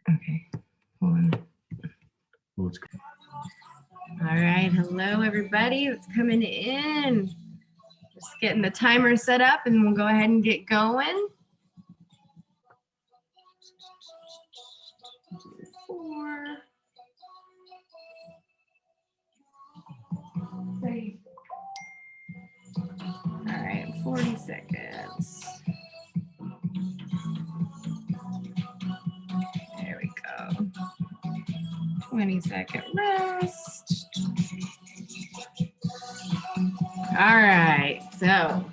Okay, hold on. All right, hello everybody that's coming in. Just getting the timer set up and we'll go ahead and get going. 4, 3. All right, 40 seconds. There we go. 20-second rest. All right, so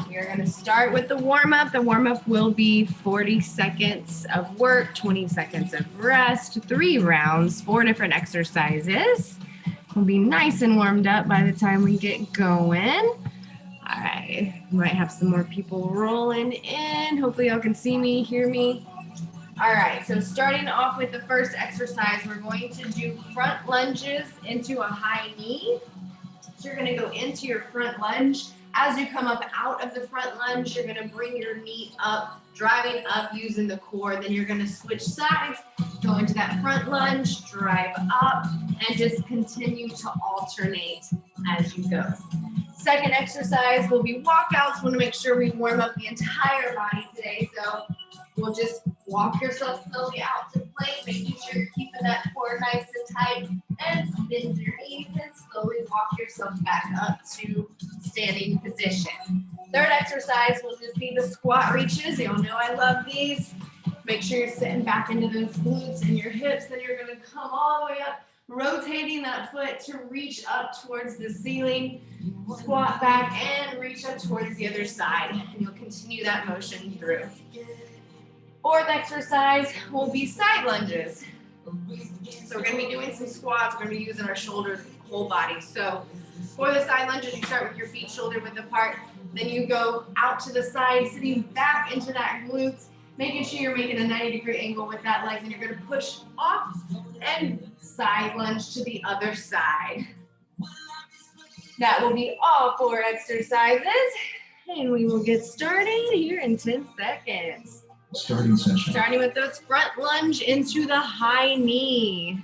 we're gonna start with the warm-up. The warm-up will be 40 seconds of work, 20 seconds of rest, 3 rounds, 4 different exercises. We'll be nice and warmed up by the time we get going. All right, we might have some more people rolling in. Hopefully y'all can see me, hear me. All right, so starting off with the first exercise, we're going to do front lunges into a high knee. So you're gonna go into your front lunge. As you come up out of the front lunge, you're gonna bring your knee up, driving up using the core. Then you're gonna switch sides, go into that front lunge, drive up, and just continue to alternate as you go. Second exercise will be walkouts. We want to make sure we warm up the entire body today. So we'll just walk yourself slowly out to plank, making sure you're keeping that core nice and tight, and bend your knees and slowly walk yourself back up to standing position. Third exercise will just be the squat reaches. Y'all know I love these. Make sure you're sitting back into those glutes and your hips. Then you're going to come all the way up, rotating that foot to reach up towards the ceiling. Squat back and reach up towards the other side. And you'll continue that motion through. Fourth exercise will be side lunges. So we're going to be doing some squats. We're going to be using our shoulders, whole body. So for the side lunges, you start with your feet shoulder width apart. Then you go out to the side, sitting back into that glutes, making sure you're making a 90-degree angle with that leg. Then you're going to push off and side lunge to the other side. That will be all 4 exercises. And we will get started here in 10 seconds. Starting session. Starting with those front lunge into the high knee.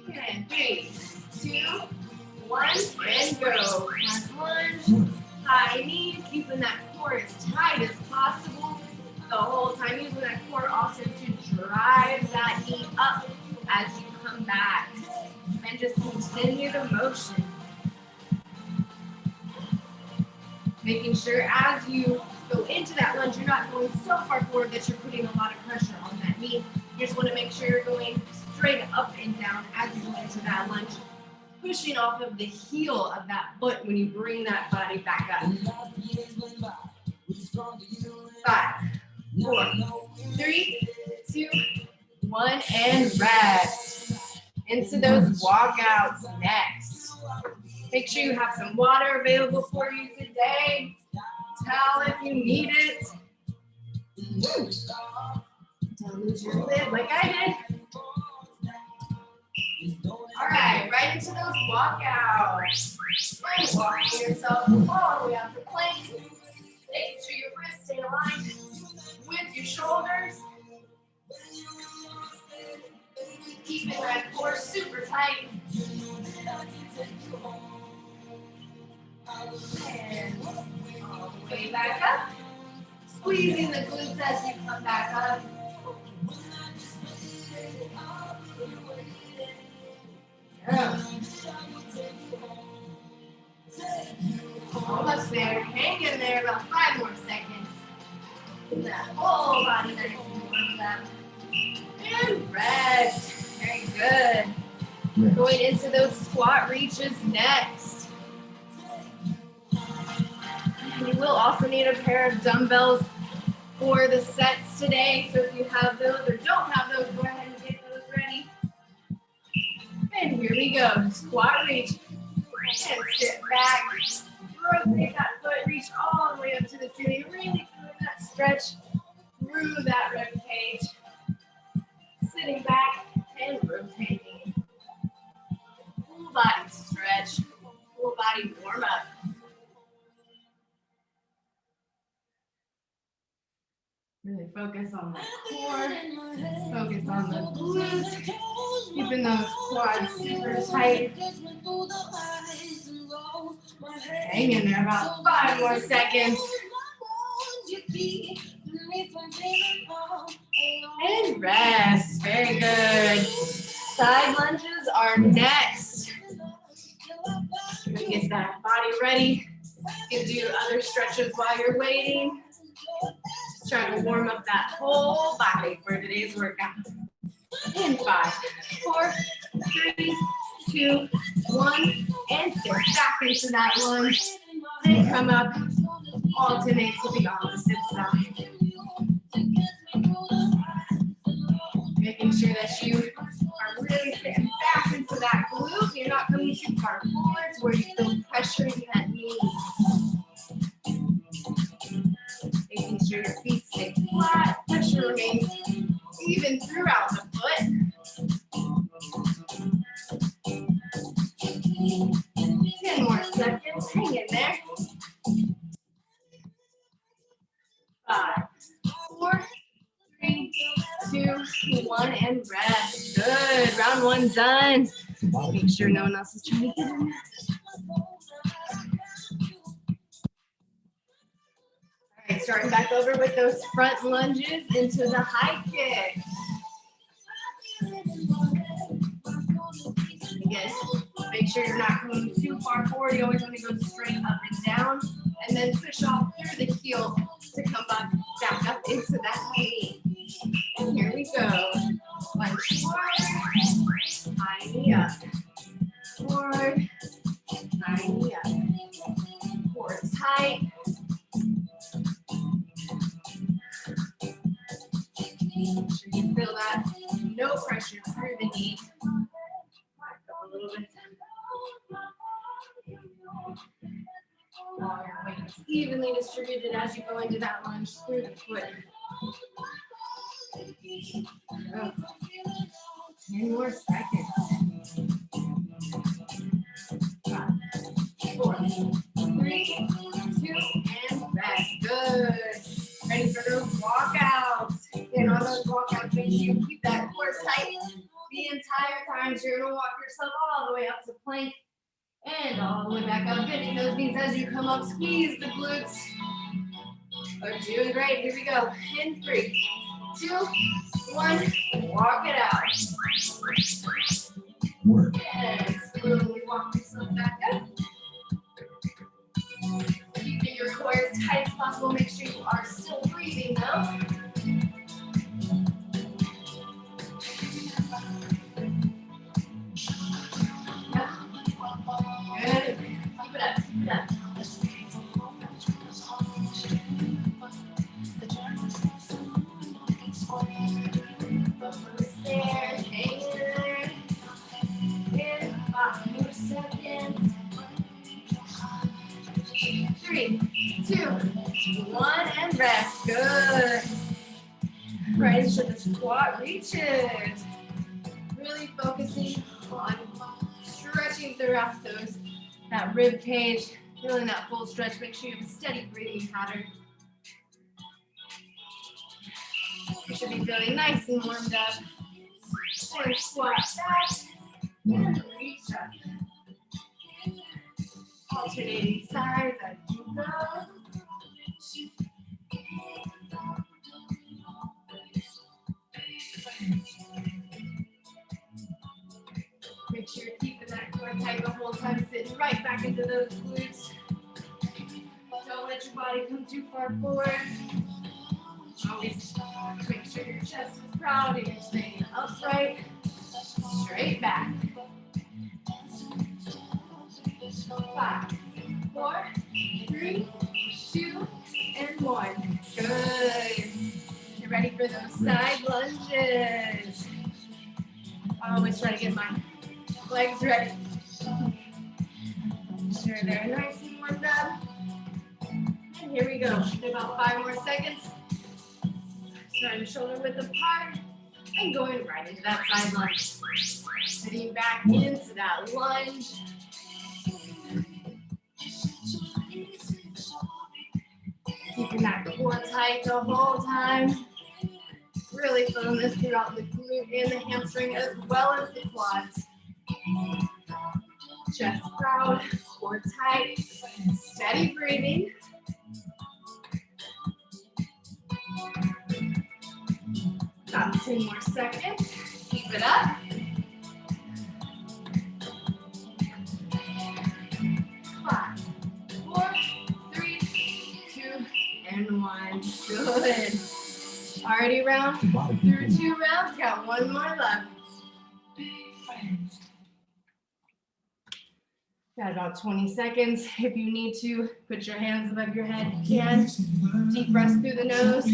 And 3, 2, 1, and go. Front lunge, high knee, keeping that core as tight as possible the whole time. Using that core also to drive that knee up as you come back. And just continue the motion. Making sure as you go into that lunge, you're not going so far forward that you're putting a lot of pressure on that knee. You just want to make sure you're going straight up and down as you go into that lunge, pushing off of the heel of that foot when you bring that body back up. 5, 4, 3, 2, 1, and rest. Into those walkouts next. Make sure you have some water available for you today. Towel if you need it. Don't lose your lid like I did. All right, into those walkouts. And walking yourself all the way out to plank. Making sure your wrists stay aligned with your shoulders. Keeping that core super tight. And all the way back up. Squeezing the glutes as you come back up. Yeah. Almost there. Hang in there about 5 more seconds. That whole body nice and warmed up. And rest. Very good. Yes. Going into those squat reaches next. You will also need a pair of dumbbells for the sets today. So if you have those or don't have those, go ahead and get those ready. And here we go. Squat reach. And sit back. Rotate that foot. Reach all the way up to the ceiling. Really feeling that stretch through that rib cage. Sitting back and rotating. Full body stretch. Full body warm up. Really focus on the core, focus on the glutes, keeping those quads super tight. Hang in there about 5 more seconds. And rest. Very good. Side lunges are next. Get that body ready. You can do other stretches while you're waiting. Just trying to warm up that whole body for today's workout. In 5, 4, 3, 2, 1, and sit back into that lunge. And come up, alternate to the opposite side. Making sure that you are really sitting back into that glute. You're not coming too far forwards where you feel pressure in that knee. Making sure your feet stay flat, pressure remains even throughout the foot. 10 more seconds, hang in there. 5, 4, 3, 2, 1, and rest. Good, round 1 done. Make sure no one else is trying to get in there. All right, starting back over with those front lunges into the high kick. Again, make sure you're not coming too far forward. You always want to go straight up and down, and then push off through the heel to come back up into that knee. And here we go. Lunge forward, high knee up. Forward, high knee up. Core tight. Make sure you feel that. No pressure through the knee. Back up a little bit. All your weight is evenly distributed as you go into that lunge through the foot. Oh. 10 more seconds. 5, 4, 3, 2, and rest. Good. Ready for those walkouts. And on those walkouts, make sure you keep that core tight the entire time. So you're going to walk yourself all the way up to plank and all the way back up. Bending those knees as you come up. Squeeze the glutes. We're doing great. Here we go. In 3, 2, 1. Walk it out. Work. And slowly walk yourself back up. Keeping your core as tight as possible. Make sure you are still breathing though. Good. Keep it up. Keep it up. Up the stairs. Hang in there. In 5 more seconds. 3, 2, 1, and rest. Good. Right into the squat reaches. Really focusing on stretching throughout that rib cage. Feeling that full stretch. Make sure you have a steady breathing pattern. You should be feeling nice and warmed up. And squat back. And reach up. Alternating sides as you go. Make sure you're keeping that core tight the whole time, sitting right back into those glutes. Don't let your body come too far forward. Always make sure your chest is proud and you're staying upright. Straight back. 5, 4, 3, 2, and 1. Good. Get ready for those side lunges. I always try to get my legs ready. Make sure they're nice and warmed up. And here we go. About 5 more seconds. Starting shoulder width apart and going right into that side lunge. Sitting back into that lunge. Keep Keeping that core tight the whole time. Really feeling this throughout the glute and the hamstring as well as the quads. Chest proud, core tight, steady breathing. About 10 more seconds. Keep it up. 5, 4, 3, 2, and 1. Good. Already through 2 rounds. Got 1 more left. Got about 20 seconds. If you need to, put your hands above your head. You can. Deep breaths through the nose.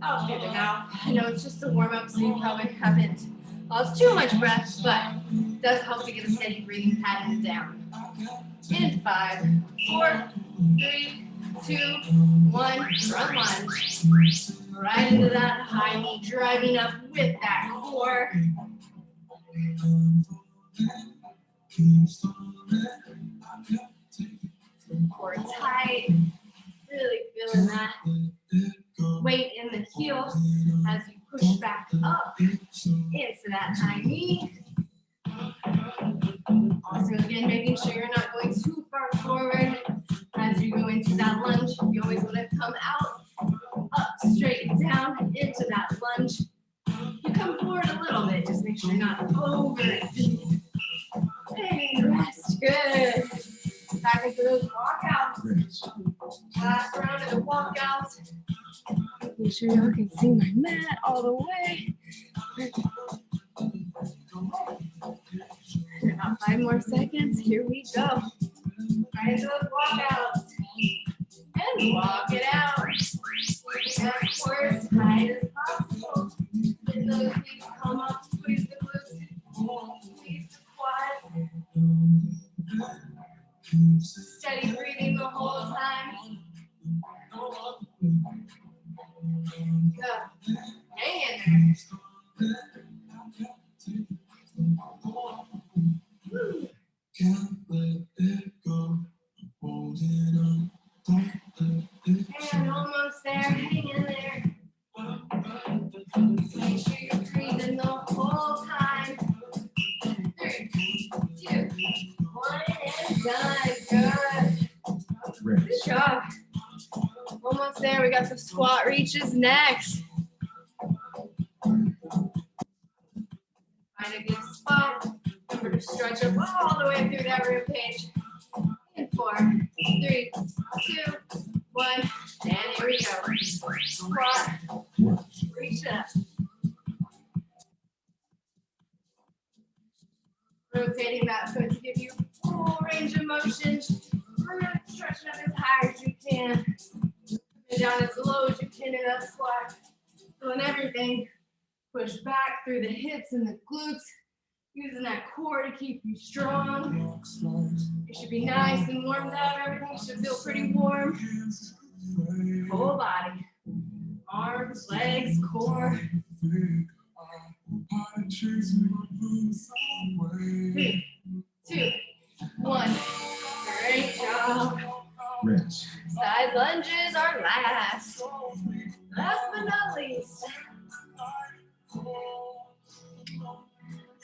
Out through the mouth. I know it's just a warm-up, so you probably haven't lost too much breath, but it does help to get a steady breathing pattern down. In 5, 4, 3, 2, 1. Front lunge. Right into that high knee, driving up with that core. Core tight. Really feeling that weight in the heel as you push back up into that high knee. Also, again, making sure you're not going too far forward as you go into that lunge. You always want to come out, up, straight, down, into that lunge. You come forward a little bit, just make sure you're not over it. And rest, good. Back into those walkouts. Last round of the walkouts. Make sure y'all can see my mat all the way. About 5 more seconds. Here we go. Right into those walkouts. And walk it out. Keep that core as tight as possible. Let those knees come up. Squeeze the glutes. Squeeze the quads. Steady breathing the whole time. Go. Hang in there. Can't let it go. Holding on. And almost there. Hang in there. Make sure you're breathing the whole time. 3, 2, 1, and done. Good. Good job. Almost there. We got the squat reaches next. Find a good spot. Remember to stretch up all the way through that rib cage. In 4, 3, 2, 1, and here we go. Squat. Reach up. Rotating that foot to give you full range of motion. Really stretching up as high as you can. And down as low as you can in that squat. Feeling everything. Push back through the hips and the glutes. Using that core to keep you strong. You should be nice and warmed up. Everything should feel pretty warm. Whole body. Arms, legs, core. 3, 2, 1. Great job. Side lunges are last. Last but not least.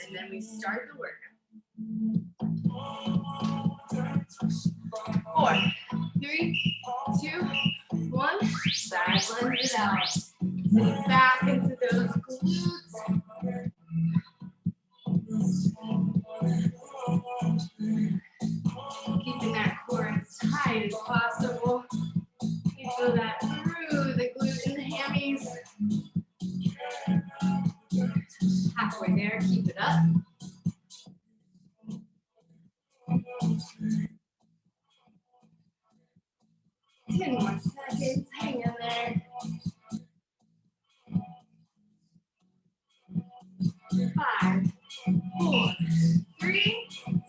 And then we start the work. 4, 3, 2, 1. Side lunges out. Sit back into those glutes. Keeping that core as tight as possible. You feel that through the glute and the hammies. Halfway there, keep it up. Ten more seconds, hang in there. 5, 4, 3, 2,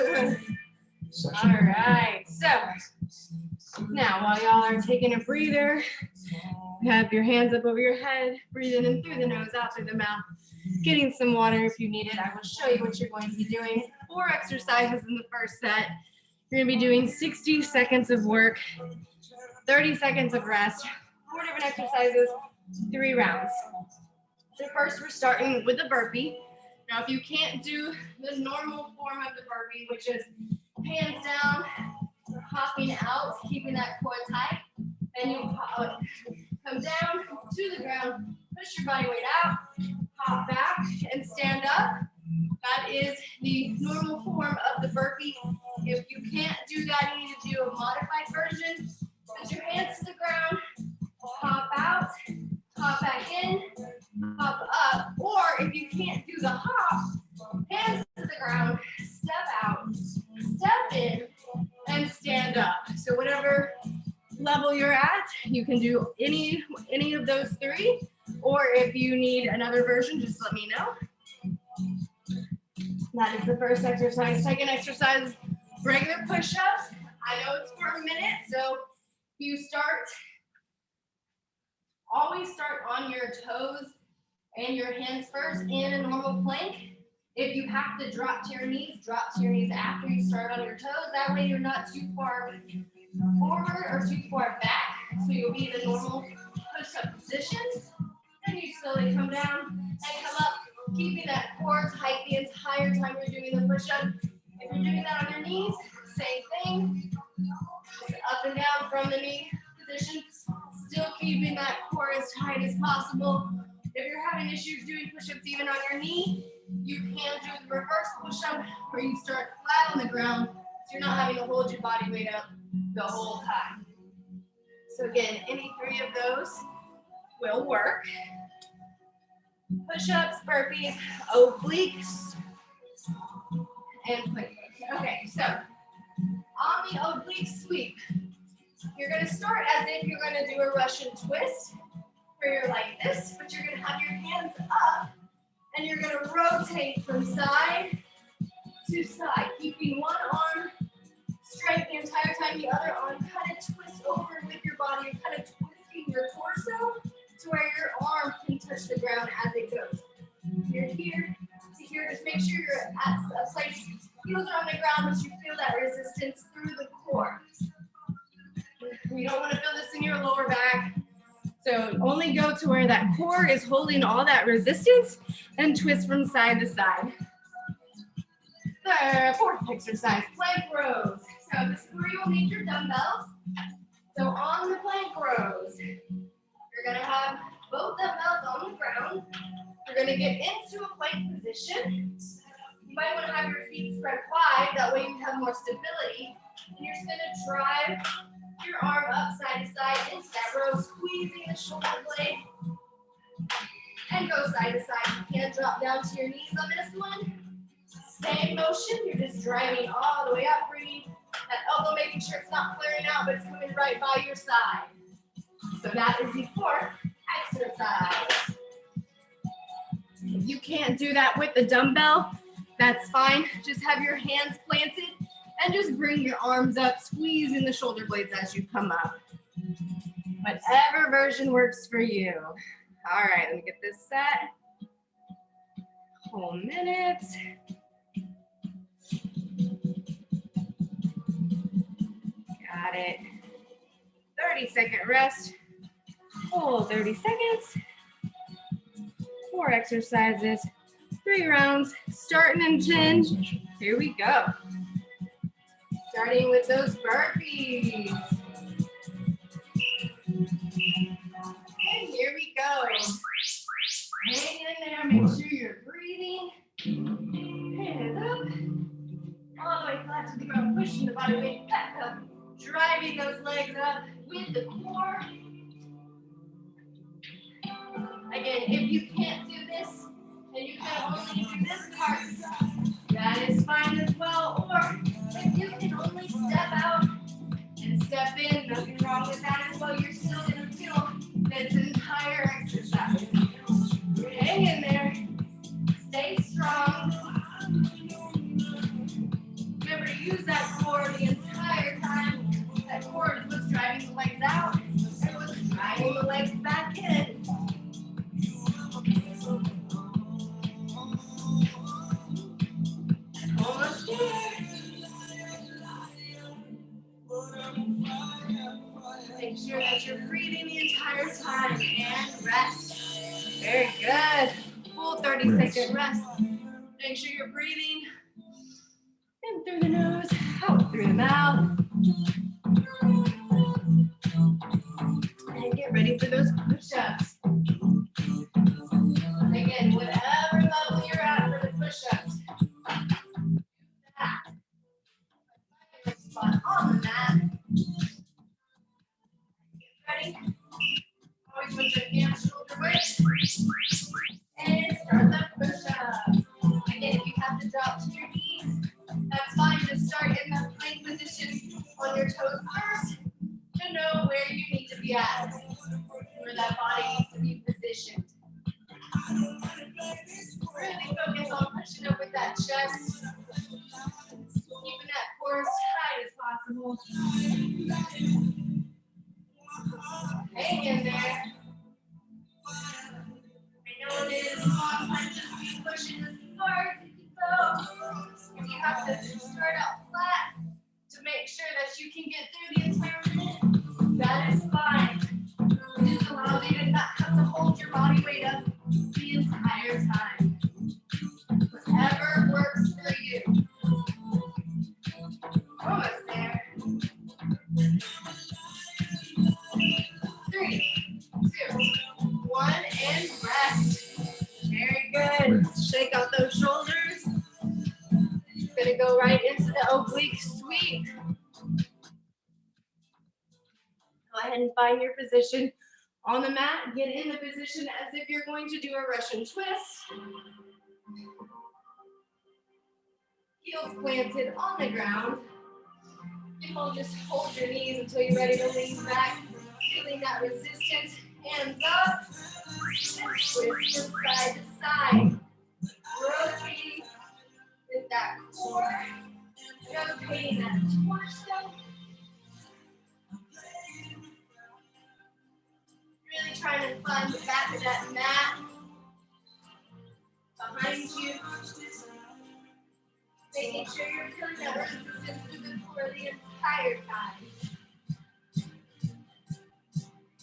1. All right, so now while y'all are taking a breather, have your hands up over your head, breathing in through the nose, out through the mouth, getting some water if you need it. I will show you what you're going to be doing. 4 exercises in the first set. You're gonna be doing 60 seconds of work, 30 seconds of rest, 4 different exercises, 3 rounds. So first we're starting with the burpee. Now if you can't do the normal form of the burpee, which is hands down, hopping out, keeping that core tight, then you come down to the ground, push your body weight out, hop back and stand up. That is the normal form of the burpee. If you can't do that, you need to do a modified version. Put your hands to the ground, hop out, hop back in, hop up. Or if you can't do the hop, hands to the ground, step out, step in, and stand up. So whatever level you're at, you can do any of those 3. Or if you need another version, just let me know. That is the first exercise. Second exercise, regular push-ups. I know it's for a minute, so you always start on your toes and your hands first in a normal plank. If you have to drop to your knees after you start on your toes. That way you're not too far forward or too far back. So you'll be in a normal push-up position. Then you slowly come down and come up, keeping that core tight the entire time you're doing the push-up. If you're doing that on your knees, same thing. Just up and down from the knee position. Still keeping that core as tight as possible. If you're having issues doing push-ups even on your knee, you can do the reverse push-up where you start flat on the ground so you're not having to hold your body weight up the whole time. So again, any 3 of those will work. Push-ups, burpees, obliques, and plank. Okay, so on the oblique sweep, you're going to start as if you're going to do a Russian twist, where you're like this, but you're going to have your hands up, and you're going to rotate from side to side, keeping one arm straight the entire time, the other arm kind of twists over with your body, and kind of twisting your torso to where your arm can touch the ground as it goes. You're here to here, just make sure you're at a place, heels are on the ground, but you feel that resistance through the core. You don't want to feel this in your lower back. So only go to where that core is holding all that resistance and twist from side to side. The fourth exercise, plank rows. So this is where you'll need your dumbbells. So on the plank rows, you're going to have both dumbbells on the ground. You're going to get into a plank position. You might want to have your feet spread wide. That way you have more stability. And you're just going to drive your arm up side to side into that row, squeezing the shoulder blade. And go side to side. You can drop down to your knees on this one. Same motion. You're just driving all the way up, bringing that elbow, making sure it's not flaring out, but it's coming right by your side. So that is the fourth exercise. If you can't do that with the dumbbell, that's fine. Just have your hands planted and just bring your arms up, squeezing the shoulder blades as you come up. Whatever version works for you. All right, let me get this set. Whole minute. Got it. 30-second rest. Whole 30 seconds. 4 exercises. 3 rounds. Starting in 10. Here we go. Starting with those burpees. And here we go. Hang in there. Make sure you're breathing. Hands up. All the way flat to the ground. Pushing the body weight back up. Driving those legs up with the core. Again, if you can't do this, and you can only do this part, that is fine as well. Or if you can only step out and step in, nothing wrong with that as well. You're still going to feel this entire exercise. Hang in there. Stay strong. Remember to use that core the entire time. That core is what's driving the legs out and what's driving the legs back in. Almost there. Make sure that you're breathing the entire time and rest. Very good. Full 30-second rest. Make sure you're breathing in through the nose, out through the mouth. And get ready for those push-ups. Again, whatever level you're at for the push-ups. Do that. Find your spot on the mat. Get ready. Always put your hands shoulder width. And start the push-ups. Again, if you have to drop to your knees, that's fine. Just start in the plank position on your toes first to know where you need to be at, where that body needs to be positioned. Really focus on pushing up with that chest, keeping that core as tight as possible. Hang in there. I know it is sometimes just keep pushing as hard as you can go. If you have to start out flat to make sure that you can get through the entire minute, that is fine. It just allows you to not have to hold your body weight up the entire time. Whatever works for you. Almost there. 3, 2, 1, and rest. Very good. Shake out those shoulders. Gonna go right into the oblique sweep. Go ahead and find your position on the mat. Get in the position as if you're going to do a Russian twist. Heels planted on the ground. You will just hold your knees until you're ready to lean back. Feeling that resistance. Hands up. Twist from side to side. Rotating with that core. Rotating that torso. Really trying to find the back of that mat behind you. Making sure you're feeling that resistance through the core the entire time.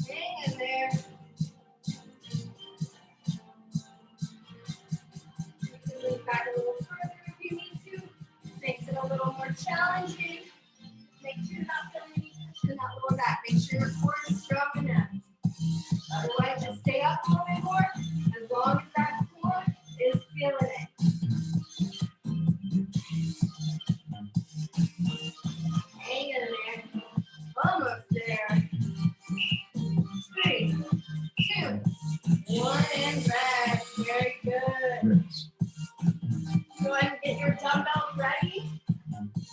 Hang in there. You can lean back a little further if you need to. Makes it a little more challenging. Make sure you're not feeling any tension in that lower back. Make sure your core is strong enough. Otherwise, just stay up a little bit more as long as that core is feeling it. Hang in there. Almost there. 3, 2, 1, and rest. Very good. Go ahead and get your dumbbells ready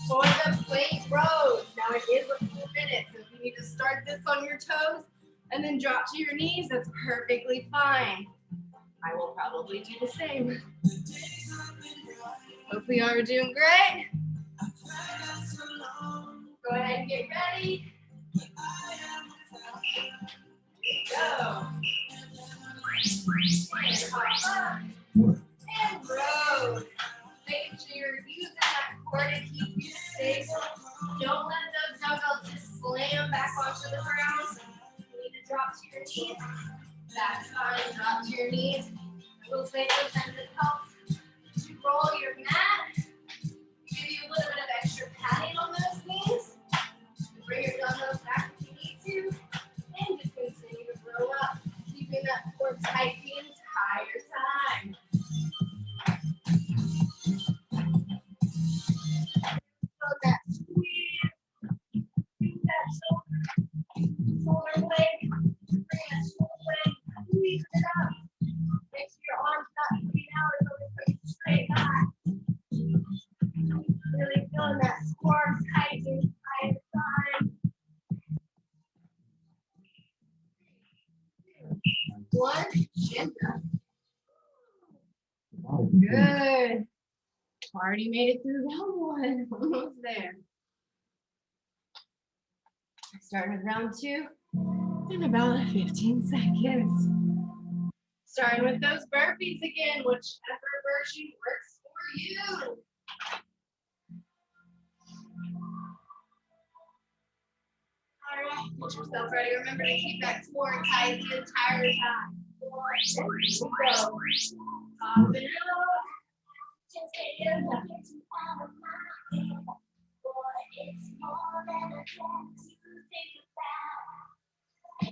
for the plank rows. Now it is a full minute, so if you need to start this on your toes and then drop to your knees, that's perfectly fine. I will probably do the same. Hopefully you are doing great. Go ahead and get ready. Go. And hop up. And row. Making sure you're using that core to keep you stable. Don't let those dumbbells just slam back onto the ground. You need to drop to your knees. That's fine. Drop to your knees. I will say sometimes it helps to roll your mat. Give you a little bit of extra padding on those knees. Bring your dumbbells back if you need to. And just continue to row up. Keeping that core tight the entire time. So that squeeze, that shoulder blade, bring that shoulder blade, squeeze it up. Make sure your arms not moving out as though they're straight back. Really feeling that core tight the entire time. 1, chin up. Good. Already made it through round 1. Almost there. Start with round 2 in about 15 seconds. Starting with those burpees again, whichever version works for you. Get yourself ready. Remember to keep that core tight the entire time. Go. Up and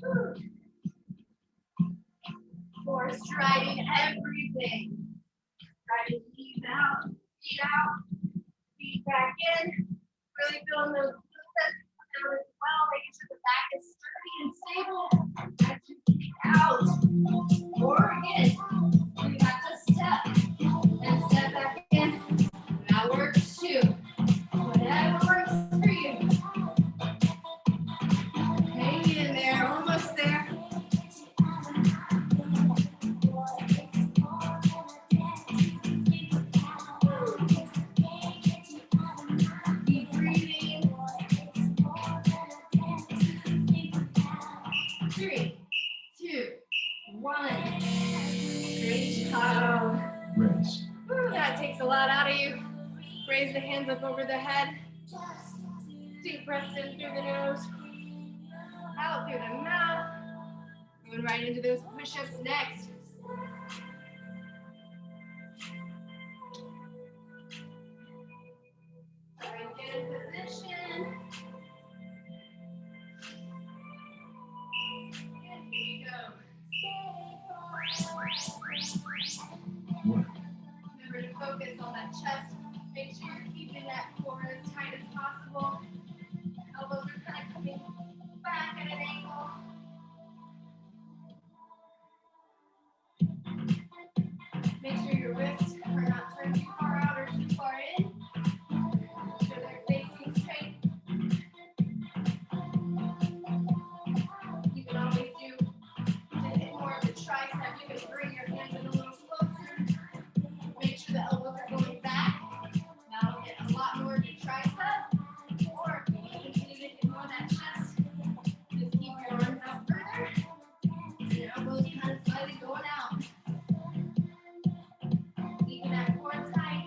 out. Core striding everything. Try to leave out, feet back in. Really feeling those glutes down as well, making sure the back is sturdy and stable. As you feet out. Or again, we got to step and step back in. That works too. Whatever works for you. Hang in there, almost there. Keep breathing. 3, 2, 1. Great job. Rest. That takes a lot out of you. Raise the hands up over the head. Deep breaths in through the nose. Out through the mouth. Going right into those push-ups next. All right, get in position. And here we go. Work. Remember to focus on that chest. Make sure you're keeping that core as tight as possible. Elbows are kind of coming back at an angle. Make sure your wrists are not turned too far out or too far in. Make sure they're facing straight. You can always do to hit more of the tricep. You can bring your hands in a little closer. Make sure the elbows are going back. That'll hit a lot more of your tricep. Or if you continue to hit more of that chest, just keep your arms out further. Your elbows kind of slightly going out. Keeping that core tight.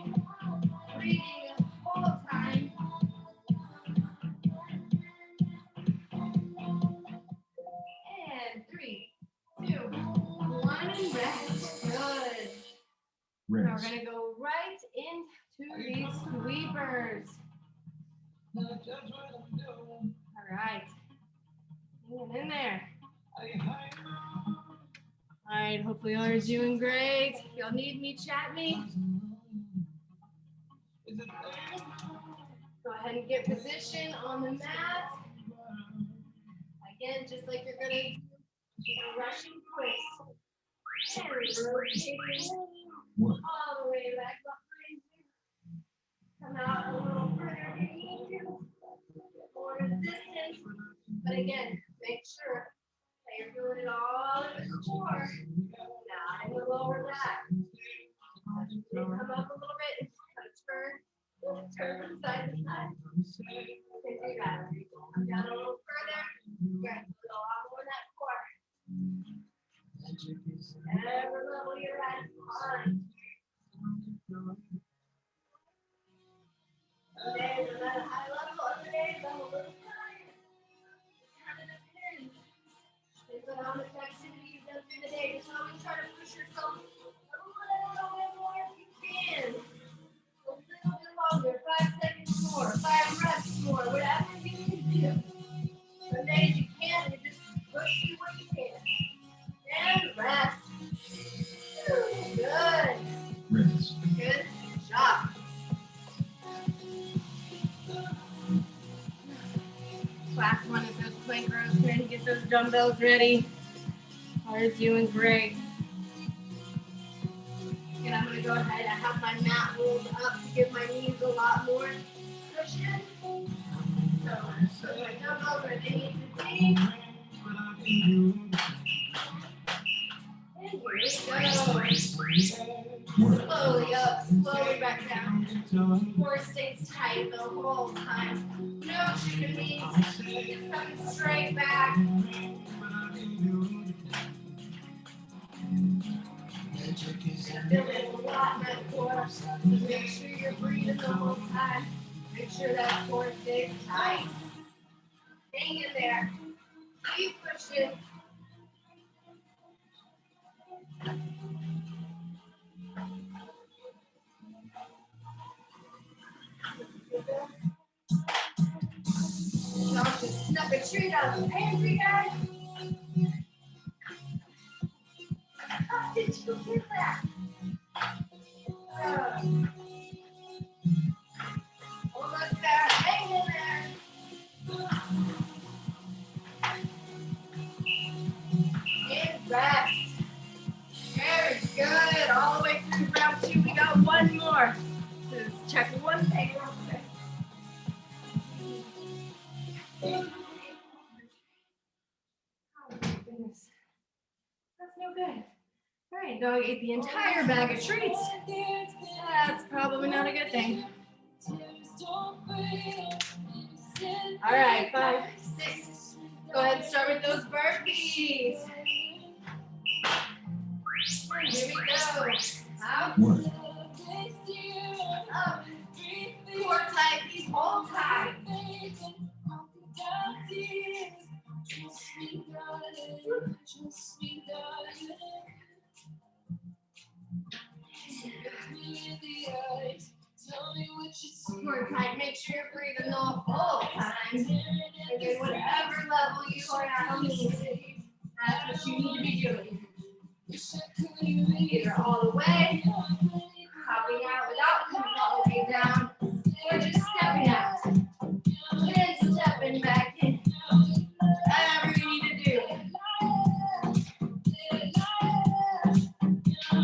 Breathing the whole time. And 3, 2, 1, and rest. Good. Now we're Rest. going to go right into these sweepers. All right. Hang in there. All right, hopefully y'all are doing great. If y'all need me, chat me. Go ahead and get position on the mat. Again, just like you're gonna do a rushing twist. And rotating Work. all the way back behind you. Come out a little further if you need to. Get more resistance. But again, make sure that you're doing it all in the core. Not in the lower back. Come up a little bit, kind of turn from side to side. You can do that. Come down a little further. You're going to put a lot more in that core. Every level you're at is fine. Some days I'm at a high level, other days I'm a little tired. It kind of depends. Depends on how much activity you've done through the day. Just always try to push yourself a little bit more if you can. A little bit longer, 5 seconds more, 5 reps more, whatever you can do. Some days you can't, you just push through what you can. And rest. Good. Rest. Good job. Last one is those plank rows. Go ahead and get those dumbbells ready. Are doing great. And I'm going to go ahead and have my mat rolled up to give my knees a lot more cushion. So my dumbbells are where they need to be. And here we go. Slowly up, slowly back down. Core stays tight the whole time. No chicken knees. Just coming straight back. Feeling a lot in that core. So make sure you're breathing the whole time. Make sure that core stays tight. Hang in there. Keep pushing. Don't just snuck a treat out of the pantry, guys. How did you get that? Almost there. Hang in there. And rest. Very good. All the way through round 2. We got one more. Just check one thing real quick. Oh my goodness. That's no good. All right, dog ate the entire bag of treats. That's probably not a good thing. All right, 5, 6. Go ahead and start with those burpees. Here we go. Out. 1, Up. Core tight, keep hold tight. Core tight, make sure you're breathing the whole time. Again, whatever level you are at on these, that's what you need to be doing. Either all the way, hopping out without coming all the way down, or just stepping out. And stepping back in. Whatever you need to do.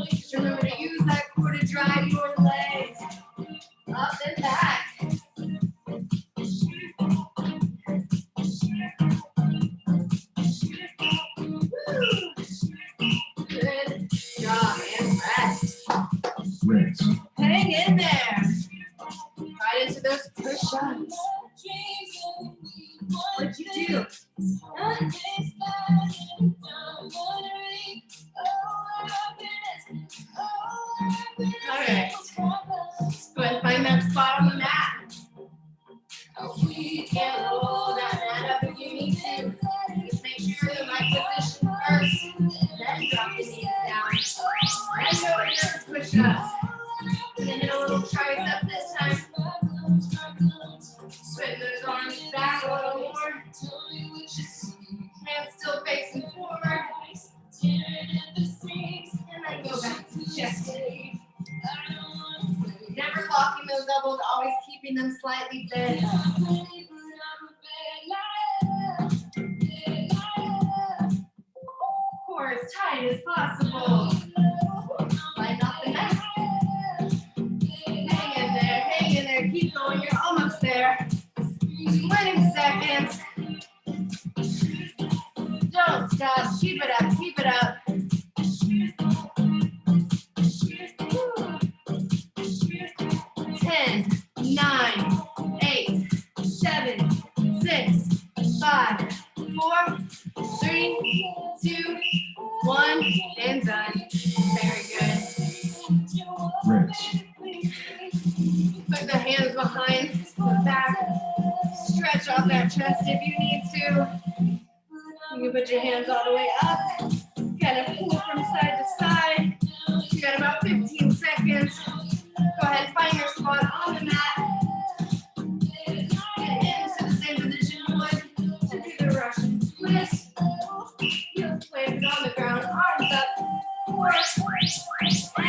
Just remember to use that core to drive your legs up and back. Woo. Good job and rest. rinse, Hang in there. Right into those push-ups. What'd you do? Huh? All right. Go ahead and find that spot on the mat. You can roll that mat up if you need to. Just make sure you're in the right position first. Then drop the knees down. And go into those push-ups. And then a little tricep this time. Swing those arms back a little more. Hands still facing forward. And then go back to chest. Never locking those elbows, always keeping them slightly bent. Core as tight as possible. Slide off the neck. Hang in there, keep going, you're almost there. 20 seconds. Don't stop, keep it up, keep it up. 10, 9, 8, 7, 6, 5, 4, 3, 2, 1, and done. Very good. rinse, Put the hands behind the back. Stretch out that chest if you need to. You can put your hands all the way up. Kind of pull from side to side. You got about 15 seconds. Go ahead and find your spot on the mat. Get into the same position you would to do the Russian twist. Heels planted on the ground, arms up.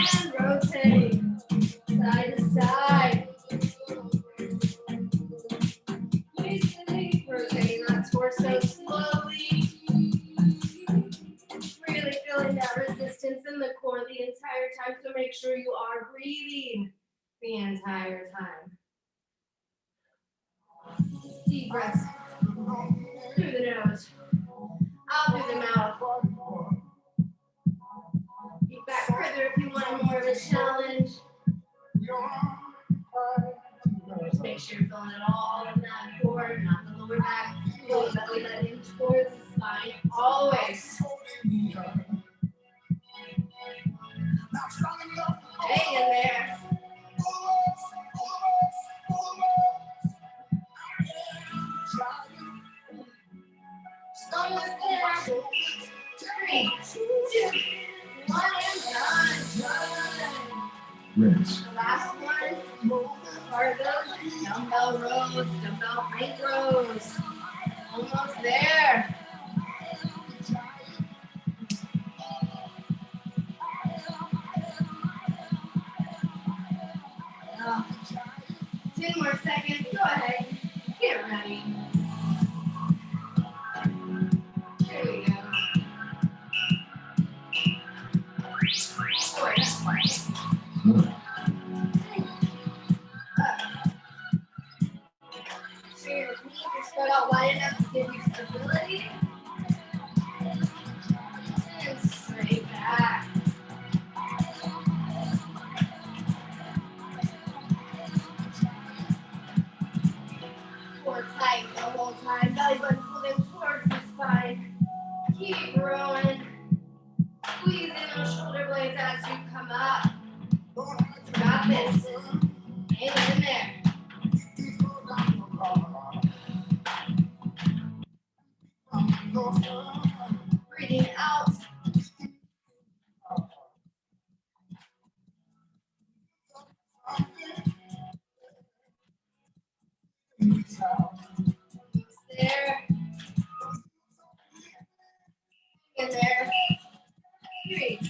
And rotate side to side. Rotating that torso slowly. Really feeling that resistance in the core the entire time, so make sure you are breathing the entire time. Deep breaths through the nose, out through the mouth. Feet back further if you want more of a challenge. Just make sure you're feeling it all in that core, not the lower back. Feel the belly button towards the spine, always. Hang in there. Almost there. 3, 2, 1, and done. Rinse. The last one are those dumbbell rows, dumbbell height rows. Almost there. Oh, 10 more seconds. Go ahead. Get ready. There we go. Sorry, that's fine. One. So your knees are spread out wide enough to give you stability. And straight back. Core tight the whole time. Belly button pulling towards the spine. Keep growing. Squeeze in those shoulder blades as you come up. Got this. Hang in there. Breathing out. There. In there. 3, 2,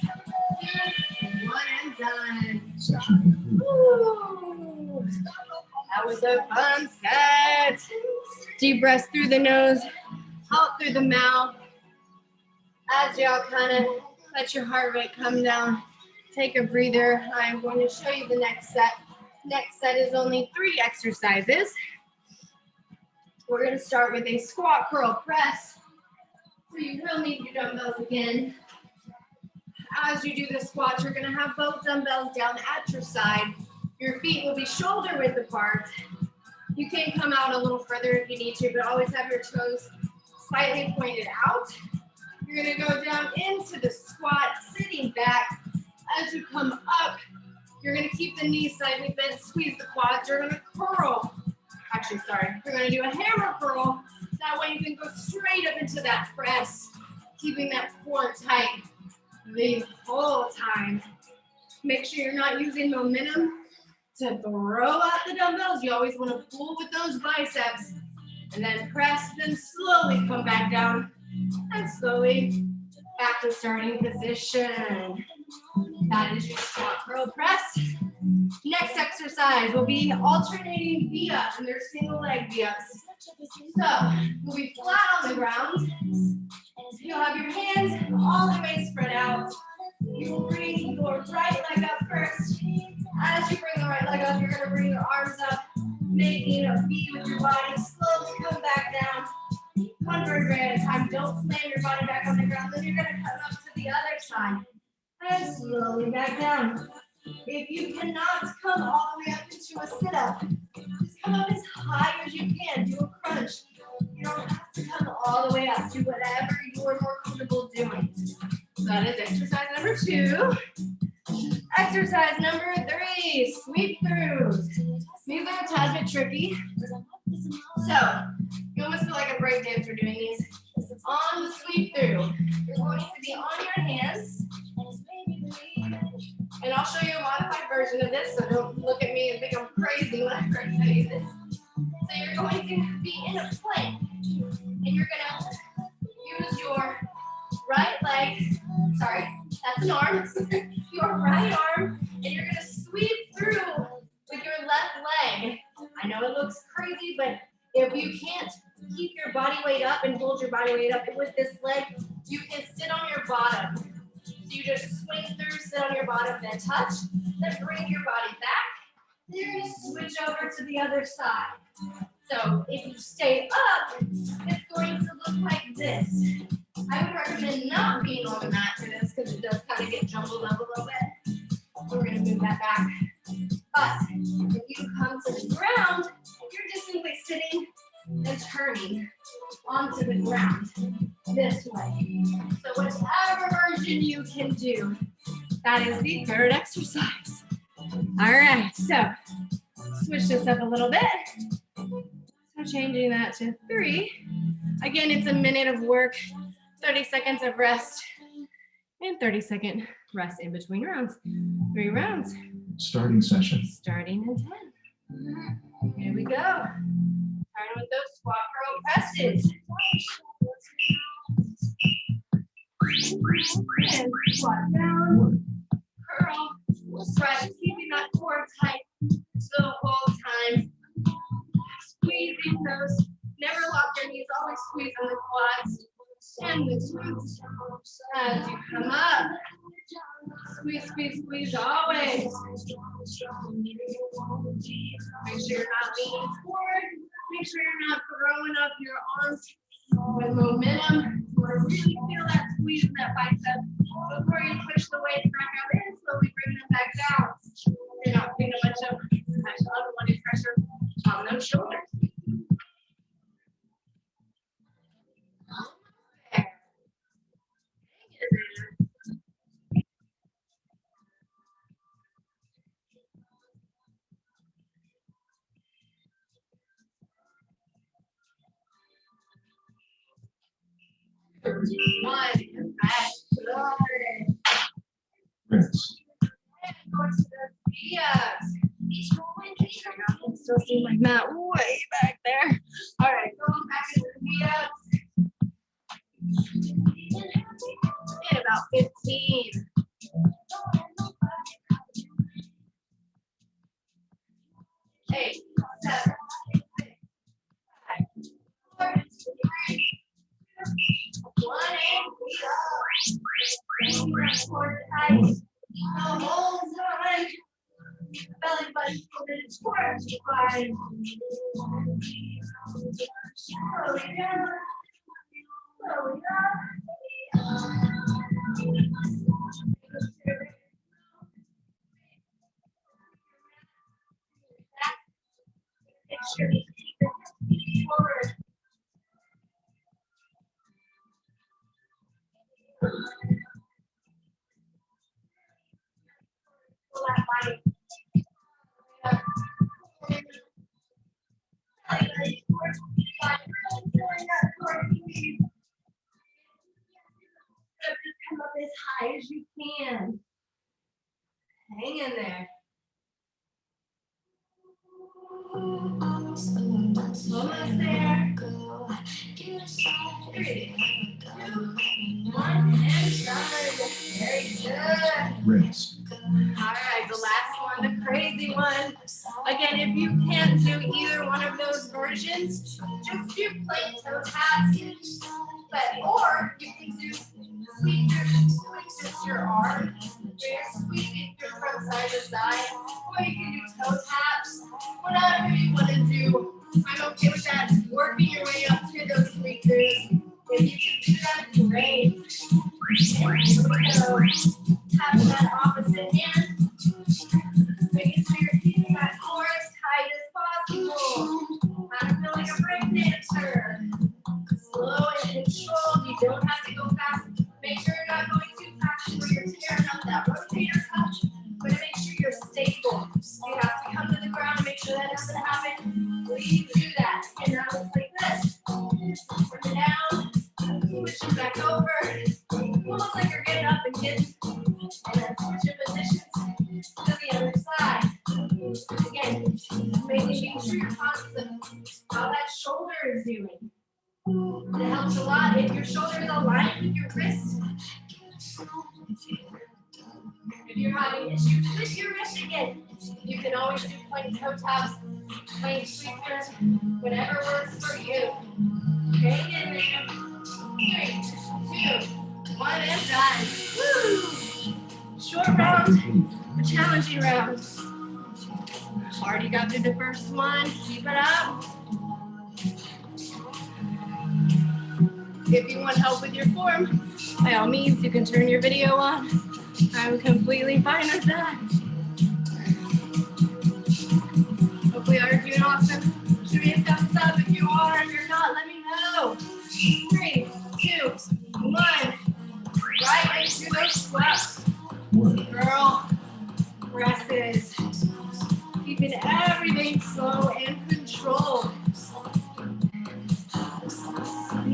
1, and done. Session complete. Woo. That was a fun set. Deep breaths through the nose, out through the mouth. As y'all kind of let your heart rate come down, take a breather. I'm going to show you the next set. Next set is only 3 exercises. We're going to start with a squat curl press. So you will need your dumbbells again. As you do the squats, you're going to have both dumbbells down at your side. Your feet will be shoulder width apart. You can come out a little further if you need to, but always have your toes slightly pointed out. You're going to go down into the squat, sitting back. As you come up, you're going to keep the knees slightly bent, squeeze the quads. You're going to curl. Actually, sorry. You're going to do a hammer curl. That way you can go straight up into that press, keeping that core tight the whole time. Make sure you're not using momentum to throw out the dumbbells. You always want to pull with those biceps and then press, then slowly come back down and slowly back to starting position. That is your squat curl press. Next exercise will be alternating V-ups, and they're single leg V-ups. So we'll be flat on the ground. You'll have your hands all the way spread out. You will bring your right leg up first. As you bring the right leg up, you're going to bring your arms up, making a V with your body. Slowly come back down. 1 vertebrae at a time. Don't slam your body back on the ground. Then you're going to come up to the other side. And slowly back down. If you cannot come all the way up into a sit-up, just come up as high as you can. Do a crunch. You don't have to come all the way up. Do whatever you're more comfortable doing. So that is exercise number 2. Exercise number 3, sweep throughs. These are a tad bit tricky. So you almost feel like a break dancer doing these. On the sweep through, you're going to be on your hands. And I'll show you a modified version of this, so don't look at me and think I'm crazy when I try to tell you this. So you're going to be in a plank, and you're going to use your right leg, sorry, that's an arm, your right arm, and you're going to sweep through with your left leg. I know it looks crazy, but if you can't keep your body weight up and hold your body weight up with this leg, you can sit on your bottom. So you just swing through, sit on your bottom, then touch, then bring your body back. Then you're going to switch over to the other side. So if you stay up, it's going to look like this. I would recommend not being on the mat for this because it does kind of get jumbled up a little bit. So we're going to move that back. But if you come to the ground, you're just simply sitting and turning onto the ground this way. So whatever version you can do, that is the 3rd exercise. All right, so switch this up a little bit. So changing that to 3. Again, it's a minute of work, 30 seconds of rest, and 30-second rest in between rounds. 3 rounds. Starting session. Starting in 10. Here we go. Starting with those squat curl presses. And squat down, 1, curl, press, keeping that core tight the whole time. Squeezing those. Never lock your knees, always squeeze on the quads. And the squeeze as you come up. Squeeze, squeeze, squeeze, always. Make sure you're not leaning forward. Make sure you're not throwing up your arms with momentum. You want to really feel that squeeze in that bicep before you push the weights back out in, slowly bringing them back down. You're not putting a bunch of unwanted pressure on those shoulders. One, back, good. rinse. And go to the Vias. I still see my mat way back there. All right, going back into the Vias. In about 15. 8, 7, 6, 5, 4, 3, 2, 1, and we up. Core tight. The whole time. Belly button open towards the spine. Slowly down. Slowly up. Forward. Pull that body. Just come up as high as you can. Hang in there. Almost there. 3, 2, 1, and done. Very good. Rinse. All right, the last one, the crazy one. Again, if you can't do either one of those versions, just do plain toe taps. Or you can do sweep just your arm. Where you're sweeping your from side to side. Or you can do toe taps. Whatever you want to do. I'm okay with that. Working your way up to those sweepers. If you can do that, great. So, tap that opposite hand. Making sure you're keeping that core as tight as possible. Kind of feel like a break dancer. Slow and controlled. You don't have to go fast. Make sure you're not going too fast where you're tearing up that rotator cuff. But make sure you're stable. You have to come to the ground and make sure that doesn't happen. Please do that. And that looks like this. Bring it down. Switch it back over. Almost like you're getting up and getting. And then switch your positions to the other side. Again, making sure you're conscious of how that shoulder is doing. It helps a lot if your shoulder is aligned with your wrist. If you're having issues with your wrist again, you can always do plain toe taps, plain sweepers, whatever works for you. Hang in there. 3, 2, 1, and done. Woo! Short round, a challenging round. Already got through the first one. Keep it up. If you want help with your form, by all means, you can turn your video on. I'm completely fine with that. Hopefully you're doing awesome. Shoot me a thumbs up if you are. If you're not, let me know. 3, 2, 1. Right into those squats. Girl presses. Keeping everything slow and controlled.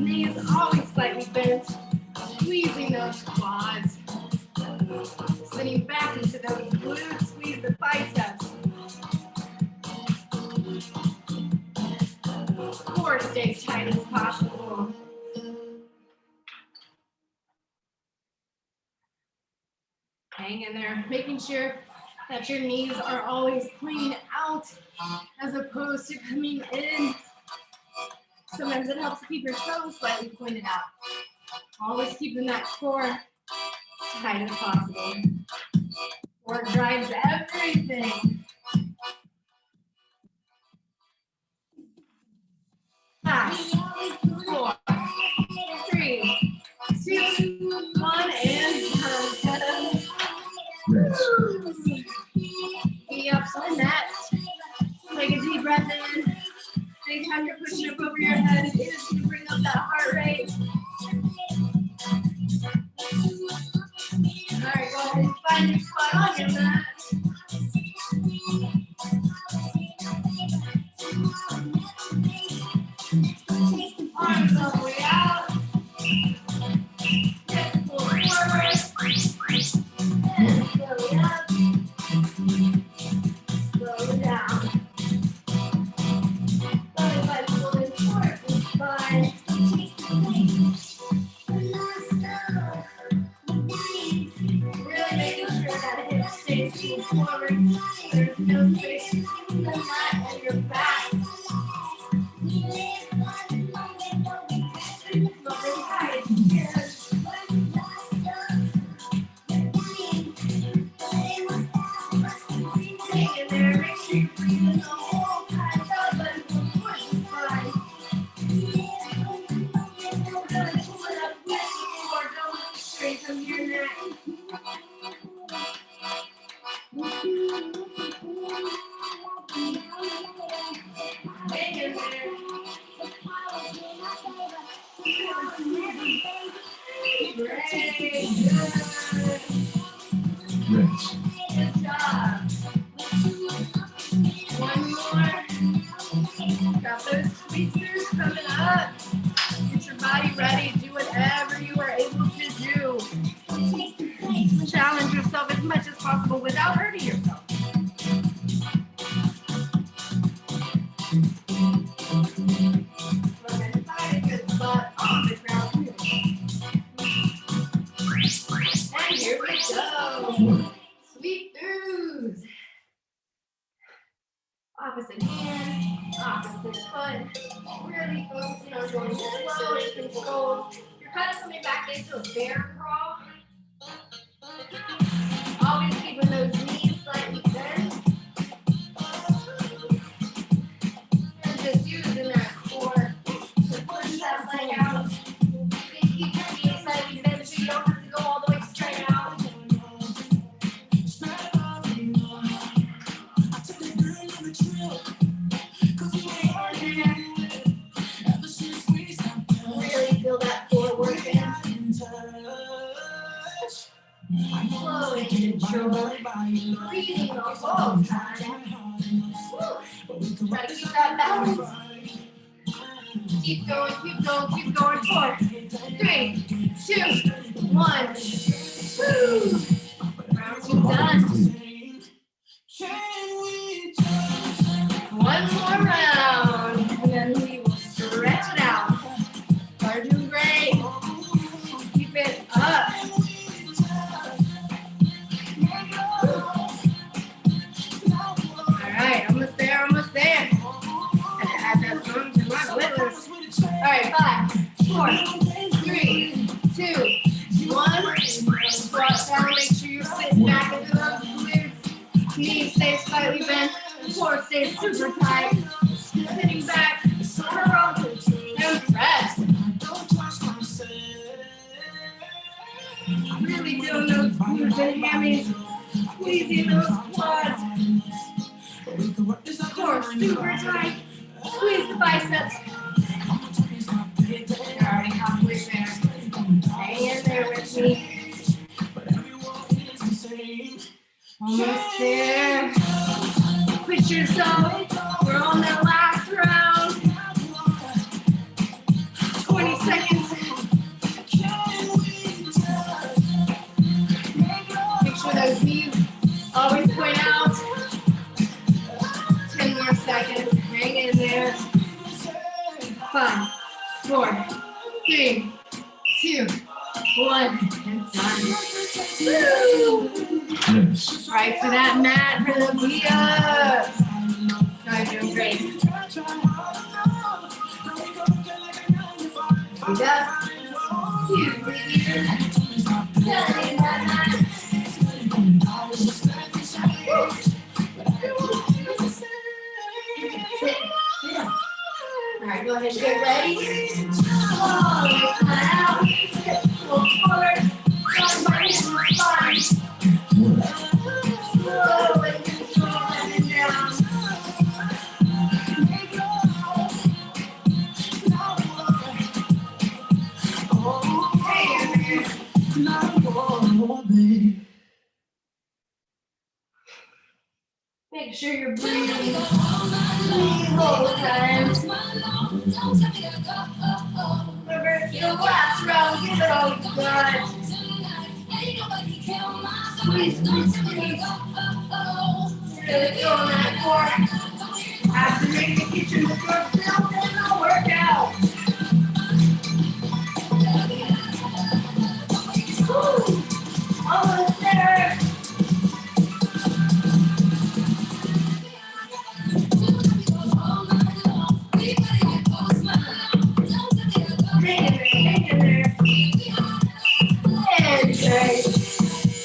Knees always slightly bent, squeezing those quads. Sitting back into those glutes, squeeze the biceps. Core stays tight as possible. Hang in there, making sure that your knees are always pointing out as opposed to coming in. Sometimes it helps keep your toes slightly pointed out. Always keeping that core as tight as possible. Core drives everything. 5, 4, 3, 2, 1, and done. Knee ups and next. Take a deep breath in. Anytime you're pushing up over your head, it is to bring up that heart rate. All right, go ahead and find your spot on your mat. Arms all the way out. Hips pull forward. And slowly up. Slowly down. Belly button pulling towards the spine. Really making sure that hip stays pulled forward. There's no space between the mat and your back. Good job. One more. Got those squeezers coming up. Get your body ready. Do whatever you are able to do. Challenge yourself as much as possible without hurting yourself. We're going to find a good spot on the ground. And here we go. Sweep throughs. Opposite hand, opposite foot. Really focusing on going slow and controlled. You're kind of coming back into a bear crawl. Always keeping those knees slightly bent. And just using that core to push that leg out. You can keep your knees slightly bent so you don't have to go all the way straight out. Really feel that core working. Slow and control. Breathing the whole time. Try to keep that balance. Keep going, keep going, keep going. 4, 3, 2, 1. Woo! Round 2 done. One more round, and then we will stretch it out. Are doing great. Keep it up. All right, almost there, almost there. Had to add that song to my playlist. All right, 5, 4, 3, 2, 1. Squat down. Make sure you're sitting back into those glutes. Knees stay slightly bent. Core stays super tight. Sitting back, curl, and press. Really doing those glutes and hammies, squeezing those quads. Core super tight. Squeeze the biceps. You're already halfway there. Hang in there with me. Almost there. Push yourself. We're on that last round. 20 seconds. 3, 2, 1, and time. Woo! Rinse. Right for that mat for the V-ups. Guys, doing great. Feet up. All right, go ahead and get ready. Oh, out. Pull forward. Slow and control and down. Make sure you're breathing the whole time. Reverse the last round. Give it all you got. Squeeze, squeeze, squeeze. Really feel that core. Activate the kitchen with your built in the workout. Woo! Almost there. Hang in there. And good.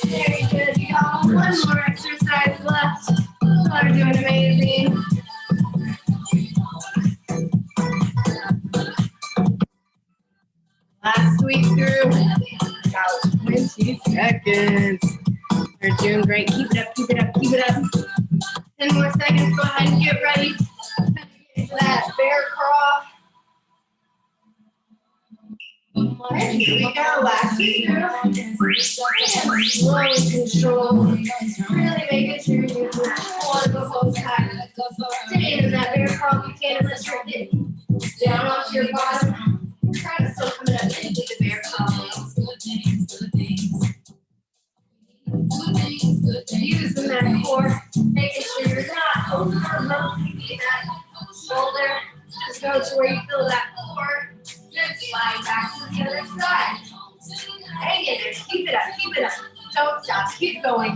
Very good. You got one more exercise left. You're doing amazing. Last week through about 20 seconds. You're doing great. Keep it up, keep it up, keep it up. 10 more seconds. Go ahead and get ready. Get to that bear crawl. And here we go. Last week through. And slow and control. Really making sure you use all of the whole time. Staying in that bear crawl. You can't restrict it. Down onto your bottom. Try to still come up into the bear crawl. Using that core, making sure you're not over rotating that shoulder. Just go to where you feel that core. Just slide back to the other side. Hang in there. Keep it up. Keep it up. Don't stop. Keep going.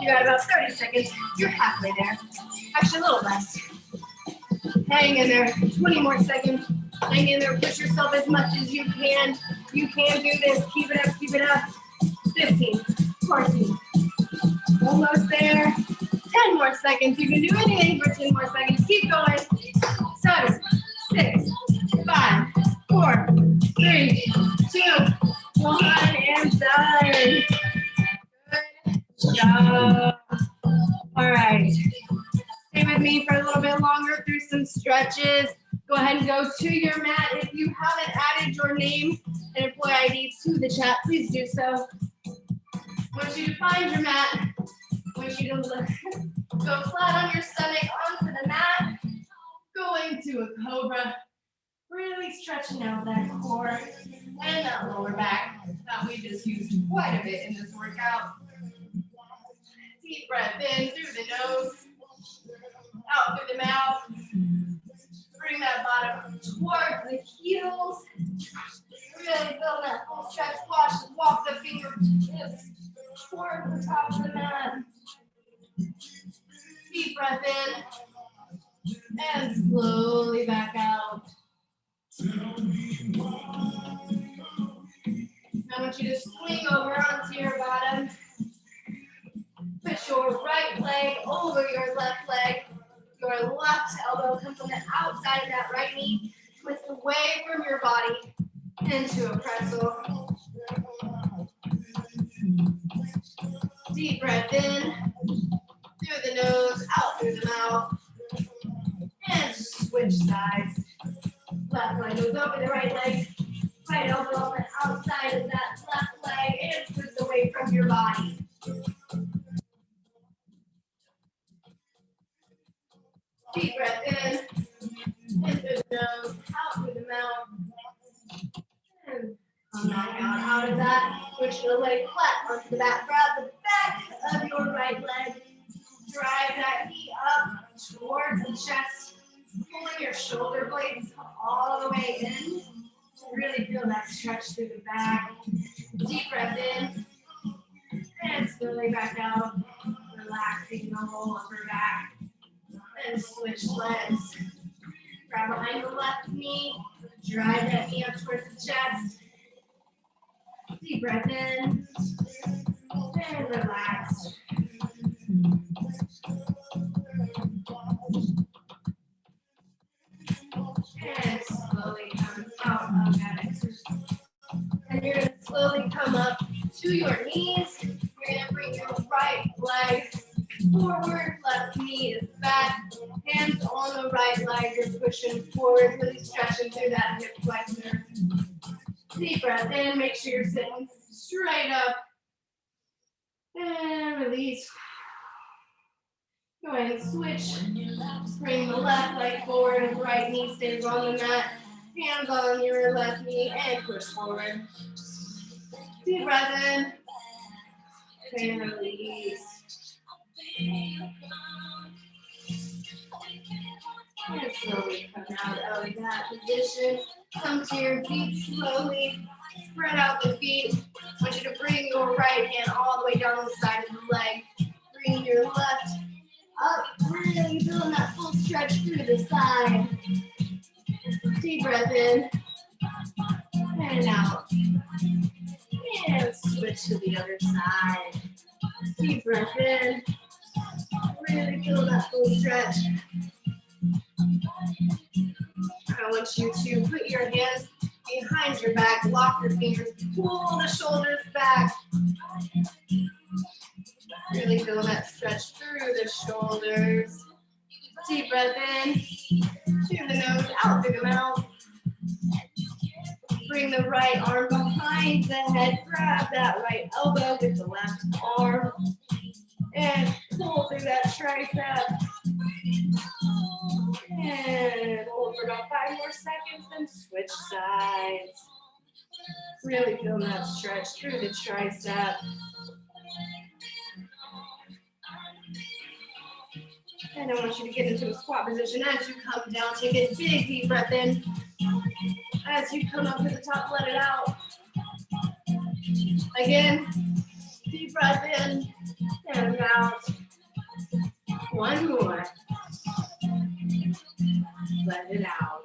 You got about 30 seconds. You're halfway there. Actually, a little less. Hang in there. 20 more seconds. Hang in there. Push yourself as much as you can. You can do this. Keep it up. Keep it up. 15, 14. Almost there. 10 more seconds. You can do anything for 10 more seconds. Keep going. 7, 6, 5, 4, 3, 2, 1, and done. Good job. All right. Stay with me for a little bit longer through some stretches. Go ahead and go to your mat. If you haven't added your name and employee ID to the chat, please do so. I want you to find your mat. I want you to go flat on your stomach onto the mat. Go into a cobra. Really stretching out that core and that lower back that we just used quite a bit in this workout. Deep breath in through the nose, out through the mouth. Bring that bottom towards the heels. Really feel that full stretch. Walk the fingertips towards the top of the mat. Deep breath in and slowly back out. I want you to swing over onto your bottom. Push your right leg over your left leg. Your left elbow comes on the outside of that right knee. Twist away from your body into a pretzel. Deep breath in, through the nose, out through the mouth. And switch sides. Left leg goes over the right leg. Right elbow on the outside of that left leg and twist away from your body. Deep breath in through the nose, out through the mouth. And come back out of that. Push your leg flat onto the back. Grab the back of your right leg. Drive that knee up towards the chest. Pulling your shoulder blades all the way in. Really feel that stretch through the back. Deep breath in. And slowly back out. Relaxing the whole upper back. And switch legs. Grab behind the left knee. Drive that knee up towards the chest. Deep breath in. And relax. And slowly come out of that exercise. And you're going to slowly come up to your knees. You're going to bring your right leg forward, left knee is back. Hands on the right leg, you're pushing forward, really stretching through that hip flexor. Deep breath in, make sure you're sitting straight up. And release. Go ahead and switch. Bring the left leg forward and right knee stays on the mat. Hands on your left knee and push forward. Deep breath in. And release. And slowly come out of that position. Come to your feet slowly. Spread out the feet. I want you to bring your right hand all the way down the side of the leg. Bring your left up. Really feeling that full stretch through the side. Deep breath in. And out. And switch to the other side. Deep breath in. Really feel that full stretch. I want you to put your hands behind your back, lock your fingers, pull the shoulders back. Really feel that stretch through the shoulders. Deep breath in, through the nose, out through the mouth. Bring the right arm behind the head, grab that right elbow with the left arm, and pull through that tricep. And hold for about 5 more seconds, then switch sides. Really feel that stretch through the tricep. And I want you to get into a squat position as you come down. Take a big deep breath in. As you come up to the top, let it out. Again, deep breath in and out. One more. Let it out.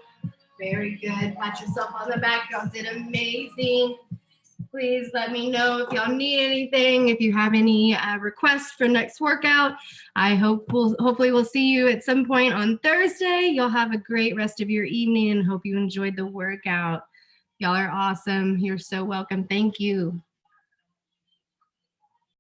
Very good. Pat yourself on the back. Y'all did amazing. Please let me know if y'all need anything, if you have any requests for next workout. I hopefully we'll see you at some point on Thursday. Y'all have a great rest of your evening and hope you enjoyed the workout. Y'all are awesome. You're so welcome. Thank you.